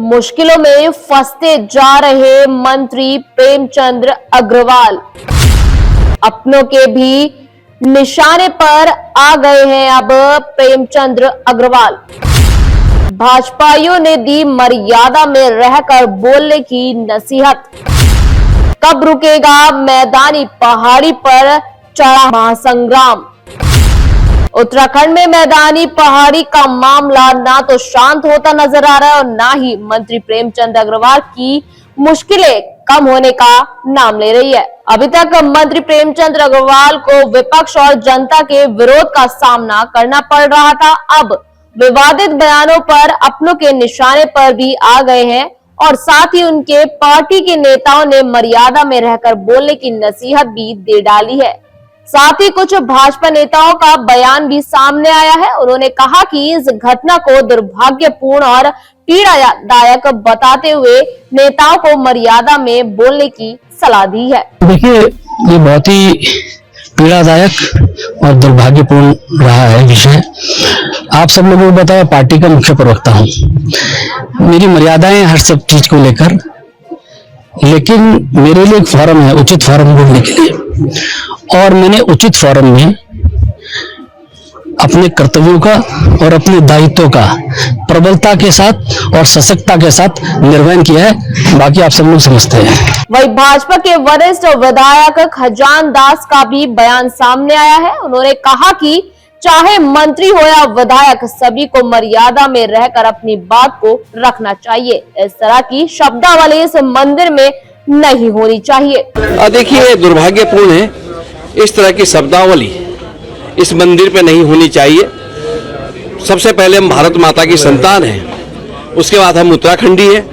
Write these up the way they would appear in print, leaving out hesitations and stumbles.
मुश्किलों में फंसते जा रहे मंत्री प्रेमचंद अग्रवाल अपनों के भी निशाने पर आ गए हैं। अब प्रेमचंद अग्रवाल भाजपाइयों ने दी मर्यादा में रहकर बोलने की नसीहत। कब रुकेगा मैदानी पहाड़ी पर चढ़ा महासंग्राम। उत्तराखंड में मैदानी पहाड़ी का मामला ना तो शांत होता नजर आ रहा है और ना ही मंत्री प्रेमचंद अग्रवाल की मुश्किलें कम होने का नाम ले रही है। अभी तक मंत्री प्रेमचंद अग्रवाल को विपक्ष और जनता के विरोध का सामना करना पड़ रहा था। अब विवादित बयानों पर अपनों के निशाने पर भी आ गए हैं और साथ ही उनके पार्टी के नेताओं ने मर्यादा में रहकर बोलने की नसीहत भी दे डाली है। साथ ही कुछ भाजपा नेताओं का बयान भी सामने आया है। उन्होंने कहा कि इस घटना को दुर्भाग्यपूर्ण और पीड़ादायक बताते हुए नेताओं को मर्यादा में बोलने की सलाह दी है। देखिए, ये बहुत ही पीड़ादायक और दुर्भाग्यपूर्ण रहा है विषय। आप सब लोगों को बताया, पार्टी का मुख्य प्रवक्ता हूँ, मेरी मर्यादाएं हर सब चीज को लेकर, लेकिन मेरे लिए एक फोरम है उचित फोरम बोलने के लिए, और मैंने उचित फोरम में अपने कर्तव्यों का और अपने दायित्वों का प्रबलता के साथ और सशक्तता के साथ निर्वहन किया है। बाकी आप सब लोग समझते हैं। वही भाजपा के वरिष्ठ विधायक खजान दास का भी बयान सामने आया है। उन्होंने कहा कि चाहे मंत्री हो या विधायक, सभी को मर्यादा में रहकर अपनी बात को रखना चाहिए। इस तरह की शब्दावली इस मंदिर में नहीं होनी चाहिए। देखिए, दुर्भाग्यपूर्ण है, इस तरह की शब्दावली इस मंदिर पे नहीं होनी चाहिए। सबसे पहले हम भारत माता की संतान हैं, उसके बाद हम उत्तराखंडी हैं,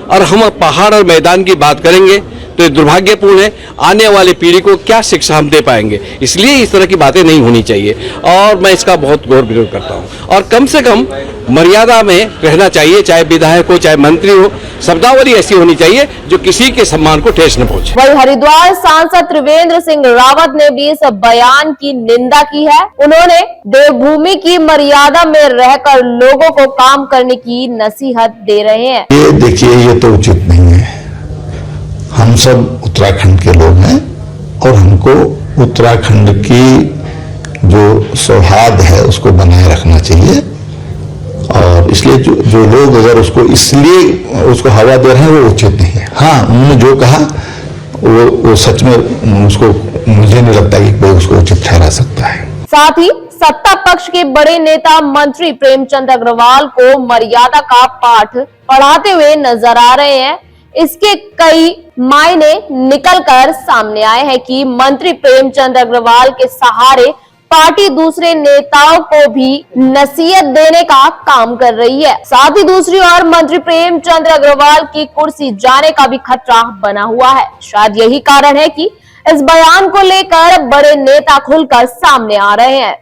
और हम पहाड़ और मैदान की बात करेंगे तो ये दुर्भाग्यपूर्ण है। आने वाली पीढ़ी को क्या शिक्षा हम दे पाएंगे, इसलिए इस तरह की बातें नहीं होनी चाहिए और मैं इसका बहुत गौर विरोध करता हूँ। और कम से कम मर्यादा में रहना चाहिए, चाहे विधायक हो चाहे मंत्री हो। शब्दावली ऐसी होनी चाहिए जो किसी के सम्मान को ठेस न पहुंचे। वही हरिद्वार सांसद त्रिवेंद्र सिंह रावत ने भी इस बयान की निंदा की है। उन्होंने देवभूमि की मर्यादा में रहकर लोगों को काम करने की नसीहत दे रहे हैं। ये देखिए, ये तो उचित नहीं है। हम सब उत्तराखंड के लोग हैं और हमको उत्तराखंड की जो सौहार्द है उसको बनाए रखना चाहिए, और इसलिए जो लोग अगर उसको इसलिए उसको हवा दे रहे हैं वो उचित नहीं है। हाँ, उन्होंने जो कहा वो सच में उसको, मुझे नहीं लगता कि कोई उसको उचित ठहरा सकता है। साथ ही सत्ता पक्ष के बड़े नेता मंत्री प्रेमचंद अग्रवाल को मर्यादा का पाठ पढ़ाते हुए नजर आ रहे हैं। इसके कई मायने निकलकर सामने आए हैं कि मंत्री प्रेमचंद अग्रवाल के सहारे पार्टी दूसरे नेताओं को भी नसीहत देने का काम कर रही है। साथ ही दूसरी ओर मंत्री प्रेमचंद अग्रवाल की कुर्सी जाने का भी खतरा बना हुआ है। शायद यही कारण है कि इस बयान को लेकर बड़े नेता खुलकर सामने आ रहे हैं।